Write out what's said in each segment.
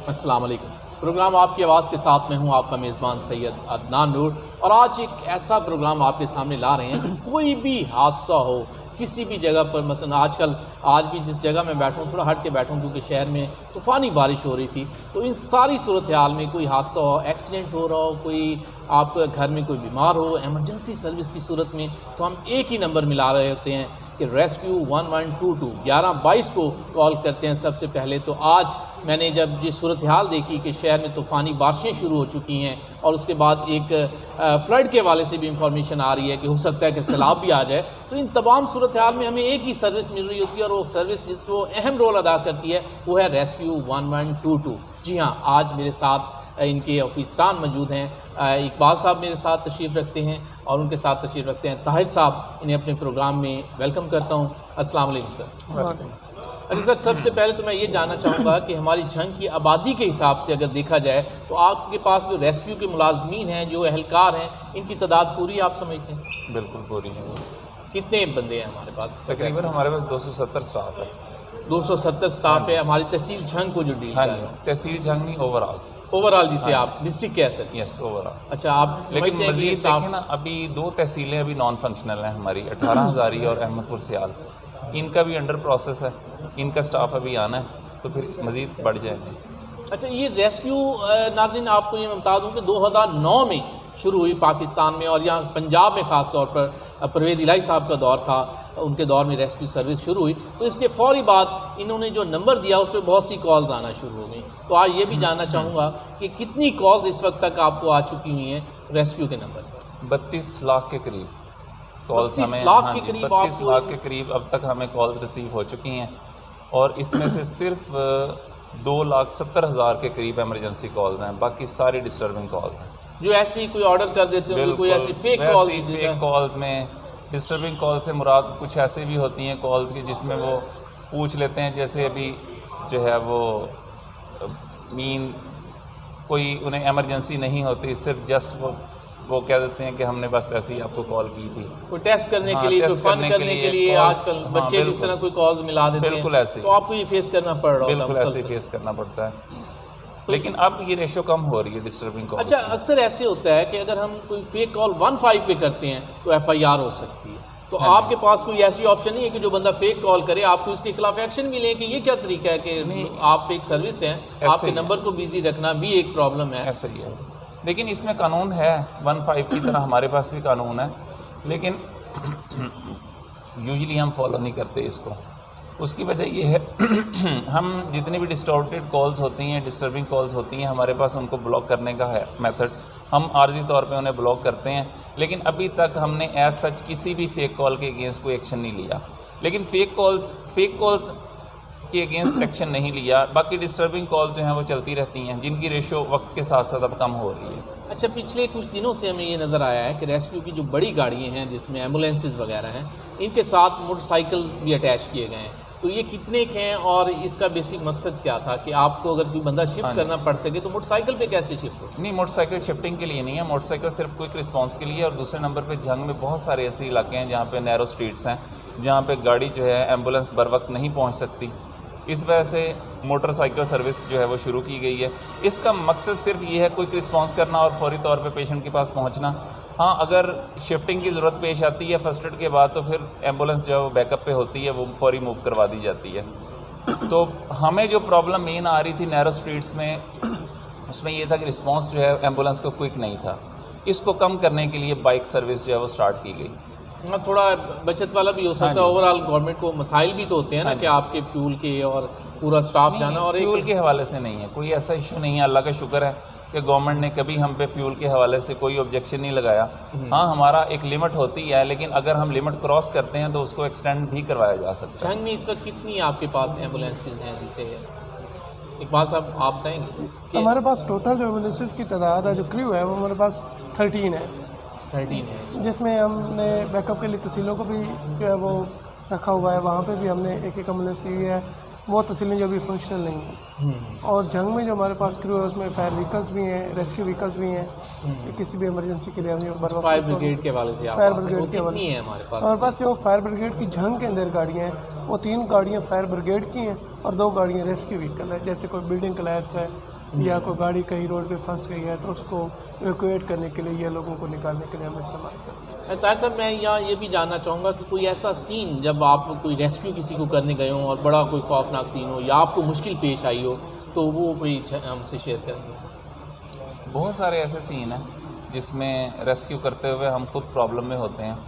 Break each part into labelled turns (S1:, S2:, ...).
S1: अस्सलाम वालेकुम। प्रोग्राम आपकी आवाज़ के साथ में हूँ, आपका मेज़बान सैयद अदनान नूर। और आज एक ऐसा प्रोग्राम आपके सामने ला रहे हैं कि कोई भी हादसा हो किसी भी जगह पर, मसलन आज भी जिस जगह मैं बैठा हूँ थोड़ा हट के बैठा हूँ क्योंकि शहर में तूफ़ानी बारिश हो रही थी, तो इन सारी सूरत हाल में कोई हादसा हो, एक्सीडेंट हो रहा हो, कोई आपके घर में कोई बीमार हो, एमरजेंसी सर्विस की सूरत में, तो हम एक ही नंबर मिला रहे होते हैं कि रेस्क्यू 1122 1122 को कॉल करते हैं सबसे पहले। तो आज मैंने जब जिस सूरत हाल देखी कि शहर में तूफ़ानी बारिशें शुरू हो चुकी हैं और उसके बाद एक फ़्लड के हवाले से भी इंफॉर्मेशन आ रही है कि हो सकता है कि सैलाब भी आ जाए, तो इन तमाम सूरत हाल में हमें एक ही सर्विस मिल रही होती है और वो सर्विस जो अहम रोल अदा करती है वो है रेस्क्यू 1122। जी हाँ, आज मेरे साथ इनके ऑफिसरान मौजूद हैं। इकबाल साहब मेरे साथ तशरीफ़ रखते हैं और उनके साथ तशरीफ़ रखते हैं ताहिर साहब। इन्हें अपने प्रोग्राम में वेलकम करता हूँ। अस्सलाम वालेकुम सर। अच्छा सर, सबसे पहले तो मैं ये जानना चाहूँगा कि हमारी जंग की आबादी के हिसाब से अगर देखा जाए तो आपके पास जो रेस्क्यू के मुलाजमीन हैं, जो एहलकार हैं, इनकी तादाद पूरी आप समझते हैं?
S2: बिल्कुल पूरी है।
S1: कितने बंदे हैं हमारे पास?
S2: तकरीबन हमारे पास 270 स्टाफ है।
S1: 270 स्टाफ है हमारी तहसील जंग को जो डील कर रहे हैं।
S2: तहसील जंग नहीं,
S1: ओवरऑल जिसे आप डिस्ट्रिक्ट कह सकते हैं।
S2: Yes, overall.
S1: अच्छा, आप
S2: लेकिन मजीद देखें ना, अभी 2 तहसीलें अभी नॉन फंक्शनल हैं हमारी, 18 हज़ारी और अहमदपुर सियाल। इनका भी अंडर प्रोसेस है, इनका स्टाफ अभी आना है तो फिर मजीद बढ़ जाएंगे।
S1: अच्छा, ये रेस्क्यू नाज़रीन आपको ये मैं बता दूं कि 2009 में शुरू हुई पाकिस्तान में, और यहाँ पंजाब में ख़ास तौर पर परवेज़ इलाही साहब का दौर था, उनके दौर में रेस्क्यू सर्विस शुरू हुई। तो इसके फ़ौरी बाद इन्होंने जो नंबर दिया उस पर बहुत सी कॉल्स आना शुरू हो गई। तो आज ये भी जानना चाहूँगा कि कितनी कॉल्स इस वक्त तक आपको आ चुकी हुई हैं रेस्क्यू के नंबर?
S2: 32 लाख के करीब कॉल्स हमें,
S1: 32 लाख के करीब
S2: 32 लाख के करीब अब तक हमें कॉल्स रिसीव हो चुकी हैं। और इसमें से सिर्फ 2,70,000 के करीब एमरजेंसी कॉल्स हैं, बाकी सारी डिस्टर्बिंग कॉल्स हैं।
S1: जो ऐसी कोई ऑर्डर कर देते होंगे, कोई ऐसी फेक
S2: कॉल्स में डिस्टर्बिंग कॉल से मुराद कुछ ऐसे भी होती हैं कॉल्स की जिसमें वो पूछ लेते हैं, जैसे अभी जो है वो कोई उन्हें एमरजेंसी नहीं होती, सिर्फ जस्ट वो कह देते हैं कि हमने बस वैसे ही आपको कॉल की थी,
S1: कोई टेस्ट करने के लिए, कोई फन करने के लिए। आजकल बच्चे इस तरह कोई कॉल्स मिला देते हैं,
S2: बिल्कुल ऐसे।
S1: तो आपको ये फेस करना पड़ रहा है?
S2: बिल्कुल ऐसे फेस करना पड़ता है, लेकिन अब ये रेशो कम हो रही है डिस्टर्बिंग कॉल।
S1: अच्छा, अक्सर ऐसे होता है कि अगर हम कोई फेक कॉल 15 पे करते हैं तो FIR हो सकती है, तो आपके पास कोई ऐसी ऑप्शन नहीं है कि जो बंदा फेक कॉल करे आपको इसके खिलाफ एक्शन भी लें? कि ये क्या तरीका है कि आप एक सर्विस हैं, आपके नंबर को बिजी रखना भी एक प्रॉब्लम है?
S2: ऐसा ही है, लेकिन इसमें कानून है, 15 की तरह हमारे पास भी कानून है, लेकिन यूजुअली हम फॉलो नहीं करते इसको। उसकी वजह ये है हम जितनी भी डिस्टॉर्टेड कॉल्स होती हैं, डिस्टर्बिंग कॉल्स होती हैं, हमारे पास उनको ब्लॉक करने का है मेथड। हम आर्जी तौर पे उन्हें ब्लॉक करते हैं, लेकिन अभी तक हमने एज सच किसी भी फेक कॉल के अगेंस्ट कोई एक्शन नहीं लिया। लेकिन फेक कॉल्स के अगेंस्ट एक्शन नहीं लिया, बाकी डिस्टर्बिंग कॉल्स जो हैं वो चलती रहती हैं, जिनकी रेशो वक्त के साथ साथ अब कम हो रही है।
S1: अच्छा, पिछले कुछ दिनों से हमें ये नज़र आया है कि रेस्क्यू की जो बड़ी गाड़ियाँ हैं जिसमें एम्बुलेंसेस वगैरह हैं, इनके साथ मोटरसाइकिल्स भी अटैच किए गए हैं। तो ये कितने के हैं और इसका बेसिक मकसद क्या था कि आपको अगर कोई बंदा शिफ्ट करना पड़ सके तो मोटरसाइकिल पे कैसे शिफ्ट हो?
S2: नहीं, मोटरसाइकिल शिफ्टिंग के लिए नहीं है, मोटरसाइकिल सिर्फ क्विक रिस्पांस के लिए। और दूसरे नंबर पे जंग में बहुत सारे ऐसे इलाके हैं जहाँ पे नैरो स्ट्रीट्स हैं, जहाँ पे गाड़ी जो है एम्बुलेंस बर वक्त नहीं पहुँच सकती। इस वजह से मोटरसाइकिल सर्विस जो है वो शुरू की गई है। इसका मकसद सिर्फ ये है क्विक रिस्पांस करना और फौरी तौर पे पेशेंट के पास पहुंचना। हाँ, अगर शिफ्टिंग की ज़रूरत पेश आती है फर्स्ट एड के बाद तो फिर एम्बुलेंस जो है वो बैकअप पे होती है, वो फौरी मूव करवा दी जाती है। तो हमें जो प्रॉब्लम मेन आ रही थी नैरो स्ट्रीट्स में, उसमें ये था कि रिस्पांस जो है एम्बुलेंस का क्विक नहीं था। इसको कम करने के लिए बाइक सर्विस जो है वो स्टार्ट की गई।
S1: थोड़ा बचत वाला भी हो सकता है। ओवरऑल गवर्नमेंट को मसाइल भी तो होते हैं ना कि आपके फ्यूल के और पूरा स्टाफ जाना, और
S2: फ्यूल के हवाले से नहीं है, कोई ऐसा इशू नहीं है। अल्लाह का शुक्र है कि गवर्नमेंट ने कभी हम पे फ्यूल के हवाले से कोई ऑब्जेक्शन नहीं लगाया। हाँ, हमारा एक लिमिट होती है, लेकिन अगर हम लिमिट क्रॉस करते हैं तो उसको एक्सटेंड भी करवाया जा सकता है।
S1: जंग में इस वक्त कितनी आपके पास एम्बुलेंसेज हैं? जिसे इकबाल साहब आप बताएंगे।
S3: हमारे पास टोटल जो एम्बुलेंसेज की तादाद है, जो क्रू है, वो हमारे पास 13 है।
S1: 13 है,
S3: जिसमें हमने बैकअप के लिए तहसीलों को भी जो है वो रखा हुआ है, वहाँ पे भी हमने एक एम्बुलेंस ली है। वो तहसीलें जो भी फंक्शनल नहीं हैं। और जंग में जो हमारे पास क्रू है उसमें फायर व्हीकल्स भी हैं, रेस्क्यू व्हीकल्स भी हैं, कि किसी भी इमरजेंसी के लिए हमें
S1: फायर ब्रिगेड के वाले से
S3: फायर ब्रिगेड के
S1: कितनी है हमारे पास?
S3: हमारे पास जो फायर ब्रिगेड की जंग के अंदर गाड़ियाँ हैं वो 3 गाड़ियाँ फायर ब्रिगेड की हैं और 2 गाड़ियाँ रेस्क्यू व्हीकल है। जैसे कोई बिल्डिंग कोलैप्स है या कोई गाड़ी कहीं रोड पे फंस गई है तो उसको इवैक्यूएट करने के लिए या लोगों को निकालने के लिए हम इस्तेमाल करते हैं।
S1: ताहिर साहब, मैं यहाँ ये भी जानना चाहूँगा कि कोई ऐसा सीन जब आप कोई रेस्क्यू किसी को करने गए हो और बड़ा कोई खौफनाक सीन हो या आपको मुश्किल पेश आई हो, तो वो कोई हमसे शेयर करेंगे?
S2: बहुत सारे ऐसे सीन हैं जिसमें रेस्क्यू करते हुए हम खुद प्रॉब्लम में होते हैं।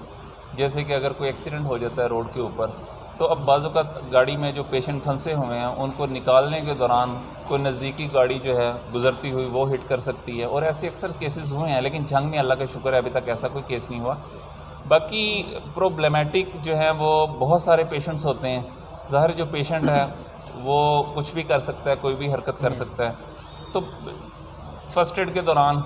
S2: जैसे कि अगर कोई एक्सीडेंट हो जाता है रोड के ऊपर, तो अब बाज़ों का गाड़ी में जो पेशेंट फंसे हुए हैं उनको निकालने के दौरान कोई नज़दीकी गाड़ी जो है गुजरती हुई वो हिट कर सकती है, और ऐसे अक्सर केसेस हुए हैं। लेकिन जंग में अल्लाह का शुक्र है अभी तक ऐसा कोई केस नहीं हुआ। बाकी प्रॉब्लमेटिक जो है वो बहुत सारे पेशेंट्स होते हैं। ज़ाहिर जो पेशेंट है वो कुछ भी कर सकता है, कोई भी हरकत कर सकता है। तो फ़र्स्ट एड के दौरान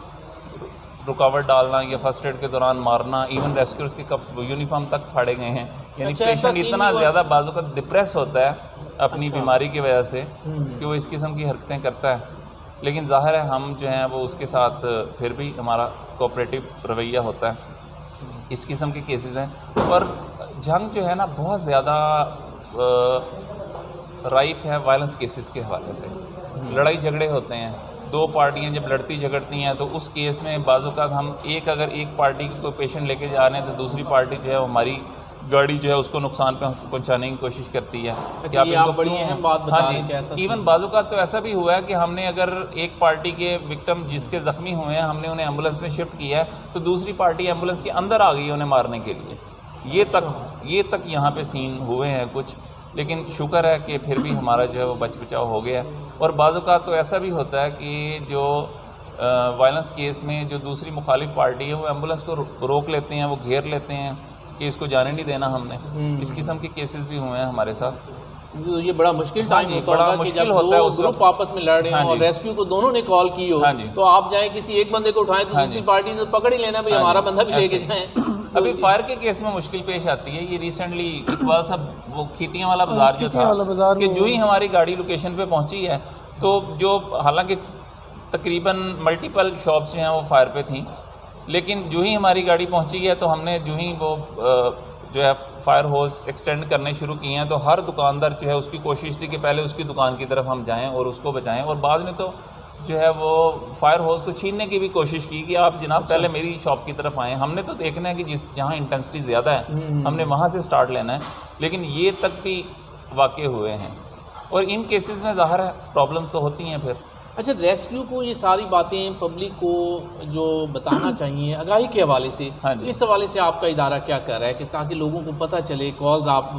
S2: रुकावट डालना या फर्स्ट एड के दौरान मारना, इवन रेस्क्यूअर्स के यूनिफॉर्म तक फाड़े गए हैं। यानी
S1: अच्छा, ऐसा
S2: पेशेंट
S1: सीन
S2: इतना
S1: हुआ?
S2: ज़्यादा बाजू का डिप्रेस होता है अपनी
S1: अच्छा।
S2: बीमारी की वजह से कि वो इस किस्म की हरकतें करता है। लेकिन ज़ाहिर है हम जो हैं वो उसके साथ फिर भी हमारा कोऑपरेटिव रवैया होता है। इस किस्म के केसेस हैं। और जंग जो है ना बहुत ज़्यादा राइप है वायलेंस केसेस के हवाले से। लड़ाई झगड़े होते हैं, दो पार्टियां जब लड़ती झगड़ती हैं तो उस केस में बाज़ औक़ात हम अगर एक पार्टी को पेशेंट लेके जा रहे हैं तो दूसरी पार्टी जो है हमारी गाड़ी जो है उसको नुकसान पहुंचाने की कोशिश करती है।
S1: अच्छा, ये आप बड़ी अहम बात बता रहे हैं कि ऐसा
S2: इवन बाज़ औक़ात तो ऐसा भी हुआ है कि हमने अगर एक पार्टी के विक्टिम जिसके ज़ख्मी हुए हैं हमने उन्हें एम्बुलेंस में शिफ्ट किया है तो दूसरी पार्टी एम्बुलेंस के अंदर आ गई है उन्हें मारने के लिए। ये तक यहाँ पे सीन हुए हैं कुछ। लेकिन शुक्र है कि फिर भी हमारा जो है वो बच बचाव हो गया। और बाज़ औक़ात तो ऐसा भी होता है कि जो वायलेंस केस में जो दूसरी मुखालिफ पार्टी है वो एम्बुलेंस को रोक लेते हैं, वो घेर लेते हैं कि इसको जाने नहीं देना हमने। इस किस्म के केसेस भी हुए हैं हमारे साथ।
S1: तो ये बड़ा मुश्किल टाइम होता
S2: बड़ा
S1: होगा कि
S2: मुश्किल
S1: जब
S2: होता है
S1: दो
S2: उस
S1: ग्रुप आपस में लड़ रहे हैं और रेस्क्यू को दोनों ने कॉल की हो, तो आप जाएं किसी एक बंदे को उठाएं तो दूसरी पार्टी ने पकड़ ही लेना, भाई हमारा बंदा भी लेके जाएं।
S2: अभी फायर के केस में मुश्किल पेश आती है। ये रिसेंटली इकबाल साहब वो खीतियाँ वाला बाज़ार जो था कि जो ही हमारी गाड़ी लोकेशन पे पहुंची है तो जो हालांकि तकरीबन मल्टीपल शॉप्स जो हैं वो फायर पे थी, लेकिन जो ही हमारी गाड़ी पहुंची है तो हमने जो ही वो जो है फायर होज एक्सटेंड करने शुरू किए हैं तो हर दुकानदार जो है उसकी कोशिश थी कि पहले उसकी दुकान की तरफ हम जाएँ और उसको बचाएँ। और बाद में तो जो है वो फायर होज को छीनने की भी कोशिश की कि आप जनाब पहले मेरी शॉप की तरफ आएँ। हमने तो देखना है कि जहाँ इंटेंसिटी ज़्यादा है हमने वहाँ से स्टार्ट लेना है। लेकिन ये तक भी वाक़े हुए हैं और इन केसेस में ज़ाहिर है प्रॉब्लम्स तो होती हैं फिर।
S1: अच्छा, रेस्क्यू को ये सारी बातें पब्लिक को जो बताना चाहिए आगाही के हवाले से, इस हवाले से आपका इदारा क्या कर रहा है कि ताकि लोगों को पता चले कॉल्स आप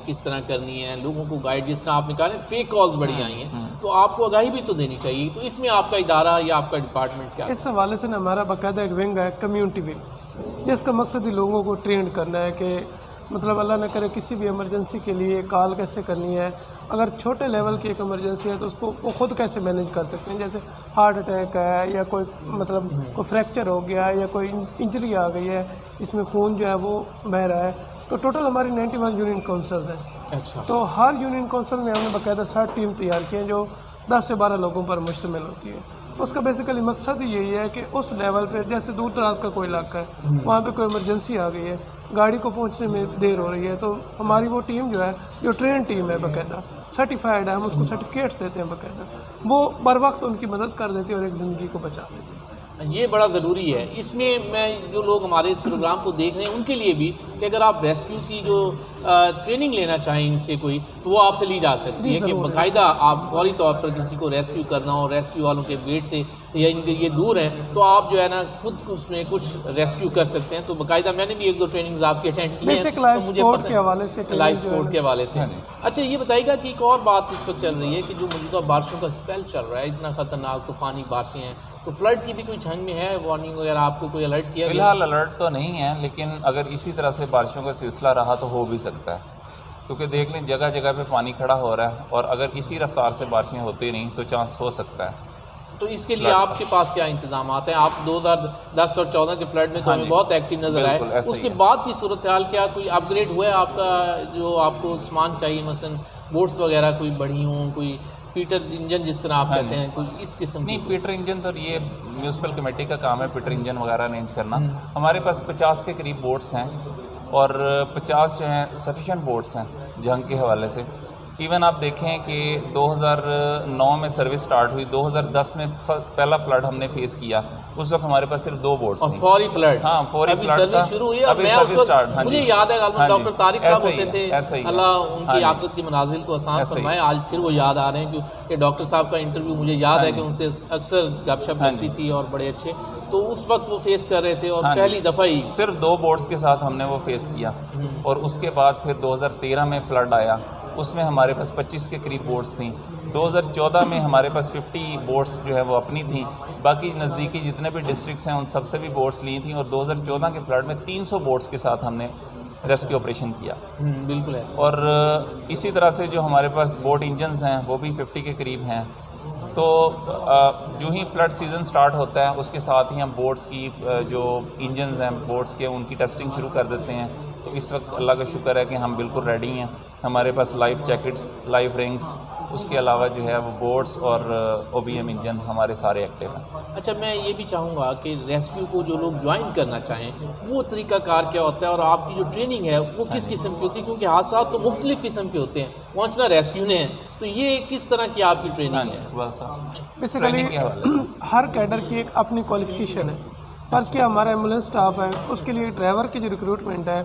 S1: किस तरह करनी है, लोगों को गाइड, जिस तरह आपने कहा फेक कॉल्स बड़ी आई हैं तो आपको आगाही भी तो देनी चाहिए। तो इसमें आपका इदारा या आपका डिपार्टमेंट क्या?
S3: इस हवाले से ना हमारा बाकायदा एक विंग है, कम्यूनिटी विंग, जिसका मकसद ही लोगों को ट्रेंड करना है कि मतलब अल्लाह न करे किसी भी इमरजेंसी के लिए कॉल कैसे करनी है। अगर छोटे लेवल की एक इमरजेंसी है तो उसको वो खुद कैसे मैनेज कर सकते हैं। जैसे हार्ट अटैक है या कोई मतलब कोई फ्रैक्चर हो गया है या कोई इंजरी आ गई है, इसमें खून जो है वो बह रहा है। तो टोटल हमारी 91 यूनियन काउंसिल हैं।
S1: अच्छा।
S3: तो हर यूनियन काउंसिल में हमने बाकायदा 60 टीम तैयार की हैं जो 10 से 12 लोगों पर मुश्तमिल होती है। उसका बेसिकली मकसद ही यही है कि उस लेवल पे जैसे दूर दराज का कोई इलाका है वहाँ पे कोई इमरजेंसी आ गई है, गाड़ी को पहुँचने में देर हो रही है, तो हमारी वो टीम जो है जो ट्रेन टीम है बाकायदा सर्टिफाइड है, हम उसको सर्टिफिकेट्स देते हैं बाकायदा, वो बर वक्त उनकी मदद कर देती है और एक ज़िंदगी को बचा देती है।
S1: ये बड़ा ज़रूरी है। इसमें मैं जो लोग हमारे इस प्रोग्राम को देख रहे हैं उनके लिए भी कि अगर आप रेस्क्यू की जो ट्रेनिंग लेना चाहें इनसे कोई, तो वो आपसे ली जा सकती है कि बाकायदा आप फौरी तौर पर किसी को रेस्क्यू करना हो, रेस्क्यू वालों के वेट से या इनके ये दूर हैं तो आप जो है ना खुद उसमें कुछ रेस्क्यू कर सकते हैं। तो बाकायदा मैंने भी 1-2 ट्रेनिंग्स आपकी अटेंड की हैं तो मुझे पता है लाइफ सपोर्ट के हवाले से। अच्छा, ये बताइएगा कि एक और बात इस वक्त चल रही है कि जो मौजूदा बारिशों का स्पेल चल रहा है, इतना ख़तरनाक तूफ़ानी बारिशें हैं, तो फ्लड की भी कोई झंग में है, वार्निंग वगैरह आपको कोई अलर्ट किया गया?
S2: फिलहाल अलर्ट तो नहीं है, लेकिन अगर इसी तरह से बारिशों का सिलसिला रहा तो हो भी सकता है, क्योंकि देख लें जगह जगह पे पानी खड़ा हो रहा है और अगर इसी रफ्तार से बारिशें होती नहीं तो चांस हो सकता है।
S1: तो इसके लिए आपके पास क्या इंतजाम हैं? आप 2010 और 14 के फ्लड में तो हमें बहुत एक्टिव नज़र आए, उसके बाद की सूरत हाल क्या, कोई अपग्रेड हुआ है आपका? जो आपको सामान चाहिए मसलन बोट्स वगैरह कोई बड़ी हों, कोई पीटर इंजन जिस तरह आप कहते हैं, कोई इस किस्म
S2: नहीं, पीटर इंजन तो ये म्यूनसिपल कमेटी का काम है पीटर इंजन वगैरह अरेंज करना। हमारे पास 50 के करीब बोट्स हैं और 50 जो हैं सफिशेंट बोट्स हैं जंग के हवाले से। इवन आप देखें कि 2009 में सर्विस स्टार्ट हुई, 2010 में पहला फ्लड हमने फेस किया। उस वक्त हमारे पास सिर्फ 2 बोट्स थी।
S1: फौरी फ्लड,
S2: हाँ, फौरी
S1: अभी
S2: फ्लड
S1: सर्विस शुरू हुई। मैं उस वक्त मुझे याद है डॉक्टर तारिक साहब होते थे, अल्लाह उनकी आखिरत की मनाजिल को आसान फरमाए। आज फिर वो याद आ रहे हैं क्योंकि डॉक्टर साहब का इंटरव्यू मुझे याद है कि उनसे अक्सर गपशप लगती थी और बड़े अच्छे, तो उस वक्त वो फेस कर रहे थे और पहली दफ़ा ही
S2: सिर्फ 2 बोट्स के साथ हमने वो फेस किया। और उसके बाद फिर 2013 में फ्लड आया, उसमें हमारे पास 25 के करीब बोट्स थी। 2014 में हमारे पास 50 बोट्स जो है वो अपनी थी, बाकी नज़दीकी जितने भी डिस्ट्रिक्ट्स हैं उन सबसे भी बोट्स ली थी। और 2014 के फ्लड में 300 बोट्स के साथ हमने रेस्क्यू ऑपरेशन किया।
S1: बिल्कुल ऐसा।
S2: और इसी तरह से जो हमारे पास बोट इंजन्स हैं वो भी 50 के करीब हैं। तो जो ही फ्लड सीज़न स्टार्ट होता है उसके साथ ही हम बोट्स की जो इंजन्स हैं बोट्स के उनकी टेस्टिंग शुरू कर देते हैं। तो इस वक्त अल्लाह का शुक्र है कि हम बिल्कुल रेडी हैं। हमारे पास लाइफ जैकेट्स, लाइफ रिंग्स, उसके अलावा जो है वो बोट्स और OBM इंजन हमारे सारे एक्टिव हैं।
S1: अच्छा, मैं ये भी चाहूँगा कि रेस्क्यू को जो लोग ज्वाइन करना चाहें वो तरीक़ाकार क्या होता है और आपकी जो ट्रेनिंग है वो किस किस्म की होती है, क्योंकि हादसा तो मुख्तलिफ़ किस्म के होते हैं, पहुँचना रेस्क्यू ने है, तो ये किस तरह की आपकी ट्रेनिंग है?
S3: बेसिकली हर कैडर की एक अपनी क्वालिफिकेशन है। फर्स्ट क्या हमारा एम्बुलेंस स्टाफ है उसके लिए ड्राइवर की जो रिक्रूटमेंट है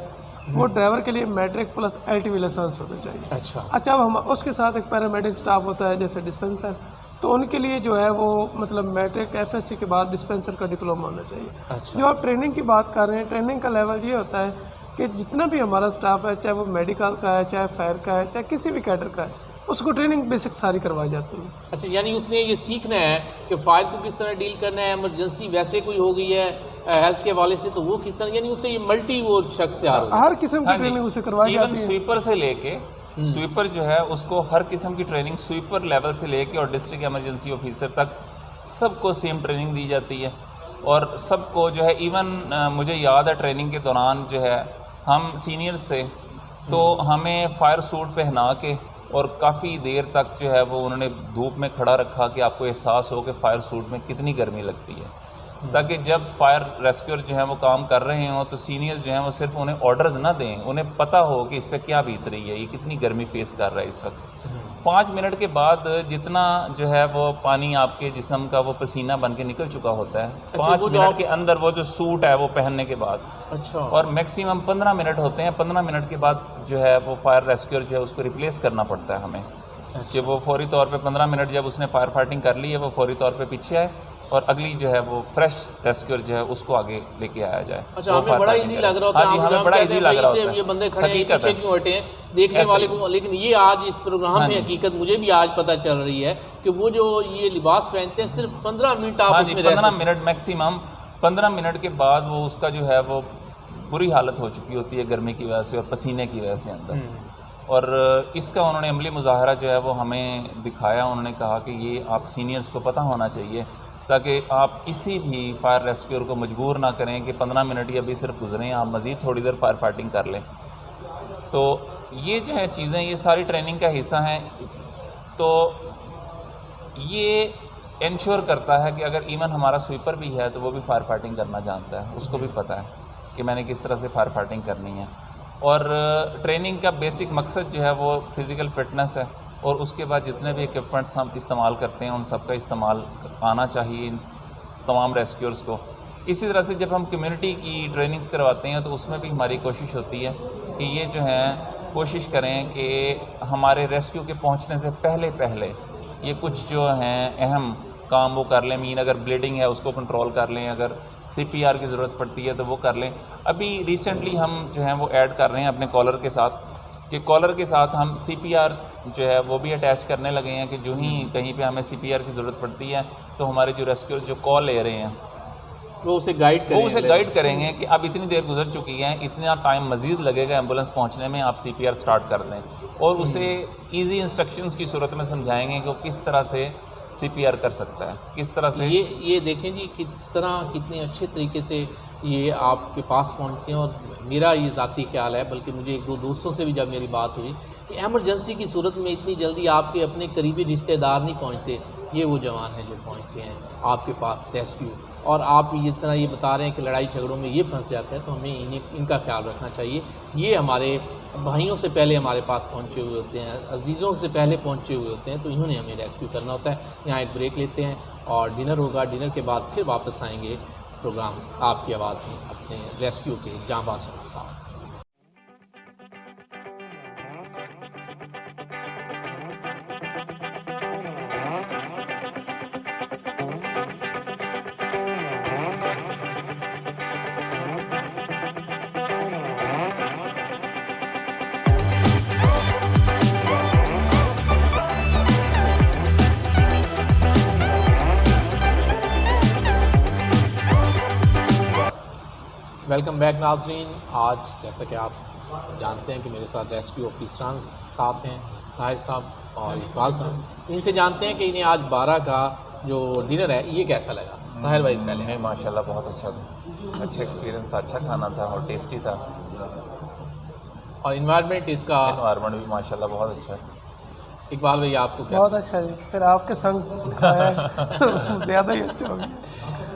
S3: वो ड्राइवर के लिए मैट्रिक प्लस LTV लाइसेंस होना चाहिए। अच्छा, अब हम उसके साथ एक पैरामेडिक स्टाफ होता है जैसे डिस्पेंसर, तो उनके लिए जो है वो मतलब मैट्रिक FSC के बाद डिस्पेंसर का डिप्लोमा होना चाहिए। अच्छा। जो आप ट्रेनिंग की बात कर रहे हैं, ट्रेनिंग का लेवल ये होता है कि जितना भी हमारा स्टाफ है, चाहे वो मेडिकल का है, चाहे फायर का है, चाहे किसी भी कैडर का है, उसको ट्रेनिंग बेसिक सारी करवाई जाती है।
S1: अच्छा, यानी उसने ये सीखना है कि फायर को किस तरह डील करना है, इमरजेंसी वैसे कोई हो गई है हेल्थ के हवाले से तो वो किस तरह, यानी उससे ये मल्टी वो शख्स तैयार हो,
S3: हर किस्म की ट्रेनिंग उसे करवाई जाती है।
S2: इवन स्वीपर से लेके स्वीपर जो है उसको हर किस्म की ट्रेनिंग स्वीपर लेवल से लेके और डिस्ट्रिक्ट इमरजेंसी ऑफिसर तक सबको सेम ट्रेनिंग दी जाती है। और सबको जो है इवन मुझे याद है ट्रेनिंग के दौरान जो है हम सीनियर से तो हमें फायर सूट पहना के और काफ़ी देर तक जो है वो उन्होंने धूप में खड़ा रखा कि आपको एहसास हो कि फ़ायर सूट में कितनी गर्मी लगती है, ताकि जब फायर रेस्क्यूअर जो है वो काम कर रहे हों तो सीनियर्स जो हैं वो सिर्फ उन्हें ऑर्डर्स ना दें, उन्हें पता हो कि इस पर क्या बीत रही है, ये कितनी गर्मी फेस कर रहा है इस वक्त। 5 मिनट के बाद जितना जो है वो पानी आपके जिस्म का वो पसीना बन के निकल चुका होता है। 5 मिनट के अंदर वो जो सूट है वो पहनने के बाद। अच्छा। और मैक्सिमम 15 मिनट होते हैं। 15 मिनट के बाद जो है वो फायर रेस्क्यूअर जो है उसको रिप्लेस करना पड़ता है हमें। कि वो फौरी तौर पे 15 मिनट जब उसने फायर फाइटिंग कर ली है वो फौरी तौर पे पीछे आए और अगली जो है वो फ्रेश रेस्क्यूअर जो है उसको आगे लेके आया जाए।
S1: अच्छा, हमें बड़ा इजी लग रहा होता है, हमें बड़ा इजी लग रहा होता है, ये बंदे खड़े हैं पीछे क्यों हटे हैं देखने वाले को, लेकिन ये आज इस प्रोग्राम में हकीकत मुझे भी आज पता चल रही है कि वो जो ये लिबास पहनते हैं सिर्फ 15 मिनट आप उसमें रह सकते हैं।
S2: 15 मिनट मैक्सिमम, 15 मिनट के बाद वो उसका जो है वो बुरी हालत हो चुकी होती है गर्मी की वजह से और पसीने की वजह से अंदर। और इसका उन्होंने अमली मुजाहरा जो है वो हमें दिखाया। उन्होंने कहा कि ये आप सीनियर्स को पता होना चाहिए ताकि आप किसी भी फायर रेस्क्यूअर को मजबूर ना करें कि 15 मिनट ही अभी सिर्फ गुजरें, आप मज़ीद थोड़ी देर फायर फाइटिंग कर लें। तो ये जो है चीज़ें ये सारी ट्रेनिंग का हिस्सा हैं। तो ये इंश्योर करता है कि अगर इवन हमारा स्वीपर भी है तो वो भी फायर फाइटिंग करना जानता है, उसको भी पता है कि मैंने किस तरह से फायर फाइटिंग करनी है। और ट्रेनिंग का बेसिक मकसद जो है वो फ़िज़िकल फ़िटनेस है और उसके बाद जितने भी इक्विपमेंट्स हम इस्तेमाल करते हैं उन सब का इस्तेमाल आना चाहिए इन तमाम रेस्क्यूअर्स को। इसी तरह से जब हम कम्युनिटी की ट्रेनिंग्स करवाते हैं तो उसमें भी हमारी कोशिश होती है कि ये जो है कोशिश करें कि हमारे रेस्क्यू के पहुंचने से पहले ये कुछ जो हैं अहम काम वो कर लें। मीन अगर ब्लीडिंग है उसको कंट्रोल कर लें, अगर CPR की ज़रूरत पड़ती है तो वो कर लें। अभी रिसेंटली हम जो है वो ऐड कर रहे हैं अपने कॉलर के साथ कि कॉलर के साथ हम CPR जो है वो भी अटैच करने लगे हैं कि जो ही कहीं पे हमें CPR की ज़रूरत पड़ती है तो हमारे जो रेस्क्यूअर जो कॉल ले रहे हैं
S1: वो उसे गाइड
S2: करेंगे कि अब इतनी देर गुजर चुकी है, इतना टाइम मज़ीद लगेगा एम्बुलेंस पहुंचने में, आप CPR स्टार्ट कर दें। और उसे ईजी इंस्ट्रक्शंस की सूरत में समझाएंगे कि वो किस तरह से CPR कर सकता है, किस तरह से।
S1: ये देखें जी किस तरह कितने अच्छे तरीके से ये आपके पास पहुंचते हैं। और मेरा ये ज़ाती ख्याल है, बल्कि मुझे 1-2 दोस्तों से भी जब मेरी बात हुई कि एमरजेंसी की सूरत में इतनी जल्दी आपके अपने करीबी रिश्तेदार नहीं पहुंचते, ये वो जवान हैं जो पहुंचते हैं आपके पास रेस्क्यू, और आप जिस तरह ये बता रहे हैं कि लड़ाई झगड़ों में ये फंस जाते हैं, तो हमें इनका ख्याल रखना चाहिए। ये हमारे भाइयों से पहले हमारे पास पहुंचे हुए होते हैं, अजीज़ों से पहले पहुंचे हुए होते हैं, तो इन्होंने हमें रेस्क्यू करना होता है। यहाँ एक ब्रेक लेते हैं और डिनर होगा, डिनर के बाद फिर वापस आएंगे प्रोग्राम आपकी आवाज़ में अपने रेस्क्यू के जांबाजों के साथ। वेलकम बैक नाज़रीन। आज जैसा कि आप जानते हैं कि मेरे साथ रेस्क्यू ऑफिसरान साथ हैं, ताहिर साहब और इकबाल साहब। इनसे जानते हैं कि इन्हें आज 12 का जो डिनर है ये कैसा लगा। ताहिर भाई पहले।
S2: नहीं, माशाल्लाह बहुत अच्छा था, अच्छा एक्सपीरियंस था, अच्छा खाना था और टेस्टी था,
S1: और इन्वायरमेंट इसका
S2: एनवायरनमेंट भी माशाल्लाह बहुत अच्छा है।
S1: इकबाल भाई आपको कैसा?
S3: बहुत अच्छा है, फिर आपके संग खाया ज़्यादा ही अच्छा हो गया।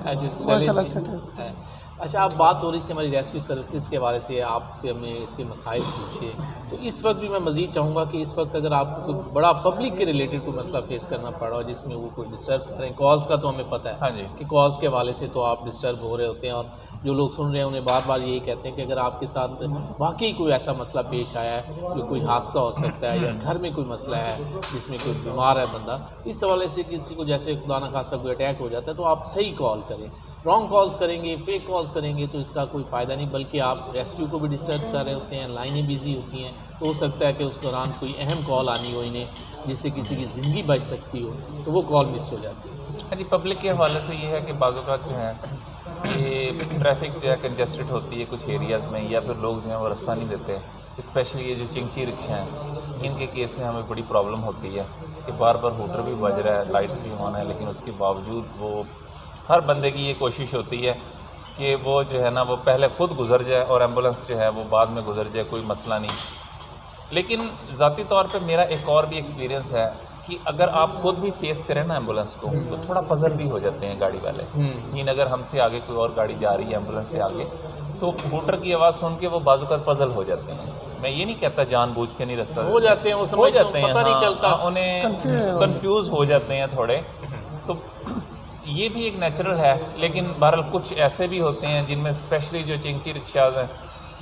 S1: अच्छा,
S3: अच्छा टेस्ट है।
S1: अच्छा, आप बात हो रही थी हमारी रेस्क्यू सर्विसेज के हवाले से, आपसे हमें इसके मसाइल पूछिए। तो इस वक्त भी मैं मज़ीद चाहूँगा कि इस वक्त अगर आपको कोई बड़ा पब्लिक के रिलेटेड कोई मसला फेस करना पड़ा हो जिसमें वो कोई डिस्टर्ब करें, कॉल्स का तो हमें पता है
S2: हाँ जी,
S1: कि कॉल्स के हवाले से तो आप डिस्टर्ब हो रहे होते हैं, और जो लोग सुन रहे हैं उन्हें बार बार यही कहते हैं कि अगर आपके साथ वाकई कोई ऐसा मसला पेश आया है कि कोई हादसा हो सकता है या घर में कोई मसला है जिसमें कोई बीमार है बंदा, इस हवाले से किसी को जैसे खुदा न खास्ता कोई अटैक हो जाता है, तो आप सही कॉल करें। रॉन्ग कॉल्स करेंगे, फेक कॉल्स करेंगे तो इसका कोई फ़ायदा नहीं, बल्कि आप रेस्क्यू को भी डिस्टर्ब कर रहे होते हैं, लाइनें बिजी होती हैं, तो हो सकता है कि उस दौरान कोई अहम कॉल आनी हो इन्हें जिससे किसी की ज़िंदगी बच सकती हो, तो वो कॉल मिस हो जाती है।
S2: हाँ जी। पब्लिक के हवाले से ये है कि बाज़ औक़ात जो है ये ट्रैफिक जो है कंजस्टेड होती है कुछ एरियाज़ में, या फिर लोग जो हैं वो रास्ता नहीं देते। स्पेशली ये जो चिंची रिक्शा हैं, इनके केस में हमें बड़ी प्रॉब्लम होती है कि बार बार हूटर भी बज रहा है, लाइट्स भी ऑन है, लेकिन उसके बावजूद वो हर बंदे की ये कोशिश होती है कि वो जो है ना वो पहले ख़ुद गुजर जाए और एम्बुलेंस जो है वो बाद में गुजर जाए, कोई मसला नहीं। लेकिन ज़ाती तौर पे मेरा एक और भी एक्सपीरियंस है कि अगर आप खुद भी फेस करें ना एम्बुलेंस को, तो थोड़ा पजल भी हो जाते हैं गाड़ी वाले। लेकिन अगर हमसे आगे कोई और गाड़ी जा रही है एम्बुलेंस से आगे, तो हूटर की आवाज़ सुन के वो बाज़-औक़ात पजल हो जाते हैं। मैं ये नहीं कहता जानबूझ के नहीं रास्ता
S1: हो जाते हैं, वो समझ जाते हैं, पता नहीं चलता,
S2: उन्हें कंफ्यूज हो जाते हैं थोड़े। तो ये भी एक नेचुरल है, लेकिन बहरहाल कुछ ऐसे भी होते हैं जिनमें स्पेशली जो चिंची रिक्शाज हैं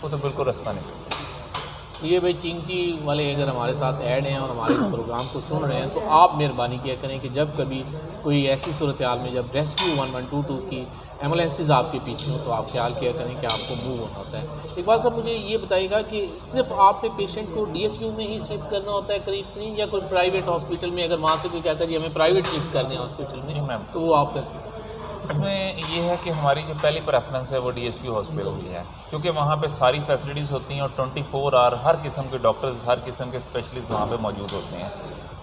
S2: वो तो बिल्कुल रास्ता नहीं देते।
S1: ये भाई चिंची वाले अगर हमारे साथ ऐड हैं और हमारे इस प्रोग्राम को सुन रहे हैं, तो आप मेहरबानी किया करें कि जब कभी कोई ऐसी सूरत हाल में जब रेस्क्यू 1122 की एम्बुलेंसेज आपके पीछे हो, तो आप ख्याल किया करें कि आपको मूव होना होता है। इकबाल साहब, मुझे ये बताइएगा कि सिर्फ आपके पेशेंट को DHQ में ही शिफ्ट करना होता है करीब करीब, या कोई प्राइवेट हॉस्पिटल में अगर वहाँ से कोई कहता है कि हमें प्राइवेट शिफ्ट करने हैं हॉस्पिटल
S2: जी
S1: में,
S2: मैम,
S1: तो वो आप कैसे?
S2: इसमें ये है कि हमारी जो पहली प्रेफरेंस है वो DHQ हॉस्पिटल की है, क्योंकि वहाँ पे सारी फैसिलिटीज़ होती हैं और 24 आवर हर किस्म के डॉक्टर्स, हर किस्म के स्पेशलिस्ट वहाँ पे मौजूद होते हैं।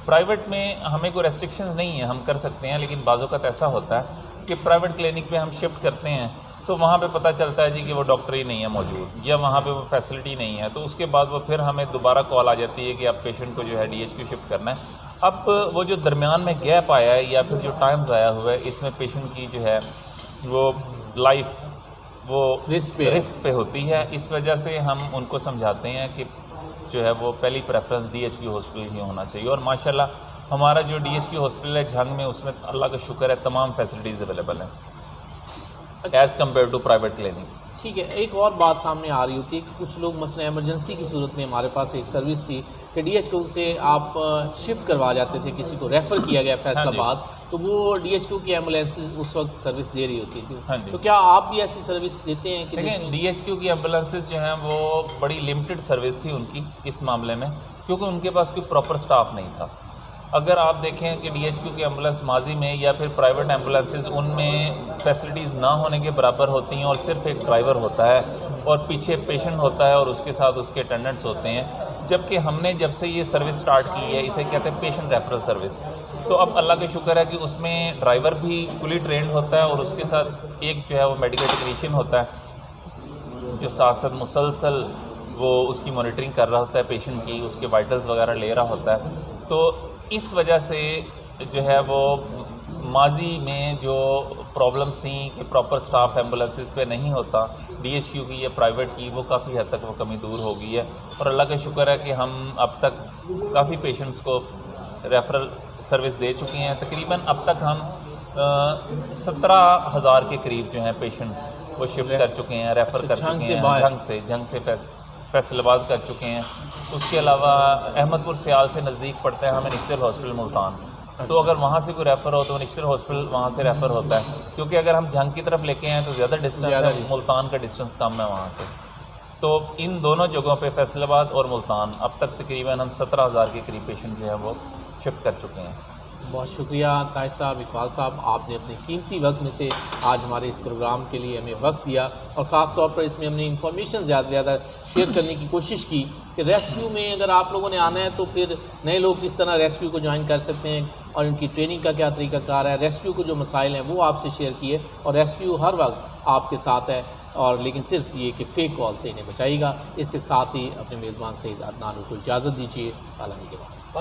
S2: प्राइवेट में हमें कोई रेस्ट्रिक्शंस नहीं है, हम कर सकते हैं, लेकिन बाज़ औक़ात ऐसा होता है कि प्राइवेट क्लिनिक में हम शिफ्ट करते हैं तो वहाँ पे पता चलता है जी कि वो डॉक्टर ही नहीं है मौजूद, या वहाँ पे वो फैसिलिटी नहीं है, तो उसके बाद वो फिर हमें दोबारा कॉल आ जाती है कि अब पेशेंट को जो है DHQ शिफ्ट करना है। अब वो जो दरमियान में गैप आया है या फिर जो टाइम ज़ाया हुआ है, इसमें पेशेंट की जो है वो लाइफ वो रिस्क पे होती है। इस वजह से हम उनको समझाते हैं कि जो है वो पहली प्रेफरेंस DHQ हॉस्पिटल ही होना चाहिए, और माशाल्लाह हमारा जो DHQ हॉस्पिटल है झंग में, उसमें अल्लाह का शुक्र है तमाम फैसिलिटीज़ अवेलेबल हैं as compare to private clinics.
S1: ठीक है, एक और बात सामने आ रही होती है कि कुछ लोग मसला इमरजेंसी की सूरत में, हमारे पास एक सर्विस थी कि DHQ से आप शिफ्ट करवा जाते थे, किसी को रेफ़र किया गया फैसलाबाद, तो वो DHQ की एम्बुलेंसेज उस वक्त सर्विस दे रही होती थी।
S2: हाँ,
S1: तो क्या आप भी ऐसी सर्विस देते हैं कि
S2: देखिए DHQ की एम्बुलेंसेज जो हैं वो बड़ी लिमिटेड सर्विस थी उनकी इस मामले में, क्योंकि उनके पास कोई प्रॉपर स्टाफ नहीं था। अगर आप देखें कि DHQ की एम्बुलेंस माजी में या फिर प्राइवेट एम्बुलेंसेज, उनमें फैसिलिटीज़ ना होने के बराबर होती हैं और सिर्फ एक ड्राइवर होता है और पीछे पेशेंट होता है और उसके साथ उसके अटेंडेंट्स होते हैं। जबकि हमने जब से ये सर्विस स्टार्ट की है, इसे कहते हैं पेशेंट रेफरल सर्विस, तो अब अल्लाह के शुक्र है कि उसमें ड्राइवर भी फुली ट्रेंड होता है और उसके साथ एक जो है वो मेडिकल टेक्नीशियन होता है जो साथ साथ मुसलसल वो उसकी मॉनिटरिंग कर रहा होता है पेशेंट की, उसके वाइटल्स वगैरह ले रहा होता है। तो इस वजह से जो है वो माजी में जो प्रॉब्लम्स थी कि प्रॉपर स्टाफ एम्बुलेंसेस पे नहीं होता, DHQ की या प्राइवेट की, वो काफ़ी हद तक वो कमी दूर हो गई है। और अल्लाह का शुक्र है कि हम अब तक काफ़ी पेशेंट्स को रेफरल सर्विस दे चुके हैं। तकरीबन अब तक हम 17,000 के करीब जो हैं पेशेंट्स वो शिफ्ट कर चुके हैं, रेफ़र कर चुके हैं, जंग से फैसलाबाद कर चुके हैं। उसके अलावा अहमदपुर सियाल से नज़दीक पड़ता है हमें निश्तर हॉस्पिटल मुल्तान, तो अगर वहाँ से कोई रेफ़र हो तो निश्तर हॉस्पिटल वहाँ से रेफ़र होता है, क्योंकि अगर हम जंग की तरफ लेके आए तो ज़्यादा डिस्टेंस है, मुल्तान का डिस्टेंस कम है वहाँ से। तो इन दोनों जगहों पे फैसलाबाद और मुल्तान अब तक तकरीबन हम 17,000 के करीब पेशेंट जो है वो शिफ्ट कर चुके हैं।
S1: बहुत शुक्रिया ताहिर साहब, इकबाल साहब, आपने अपने कीमती वक्त में से आज हमारे इस प्रोग्राम के लिए हमें वक्त दिया और ख़ास तौर पर इसमें हमने इंफॉर्मेशन ज़्यादा से ज़्यादा शेयर करने की कोशिश की कि रेस्क्यू में अगर आप लोगों ने आना है तो फिर नए लोग किस तरह रेस्क्यू को ज्वाइन कर सकते हैं और इनकी ट्रेनिंग का क्या तरीक़ाकार है। रेस्क्यू को जो मसाइल हैं वो आपसे शेयर किए और रेस्क्यू हर वक्त आपके साथ है, और लेकिन सिर्फ ये कि फ़ेक कॉल से इन्हें बचाइएगा। इसके साथ ही अपने मेज़बान सईद अदनान को इजाज़त दीजिए। आलानी के बाद।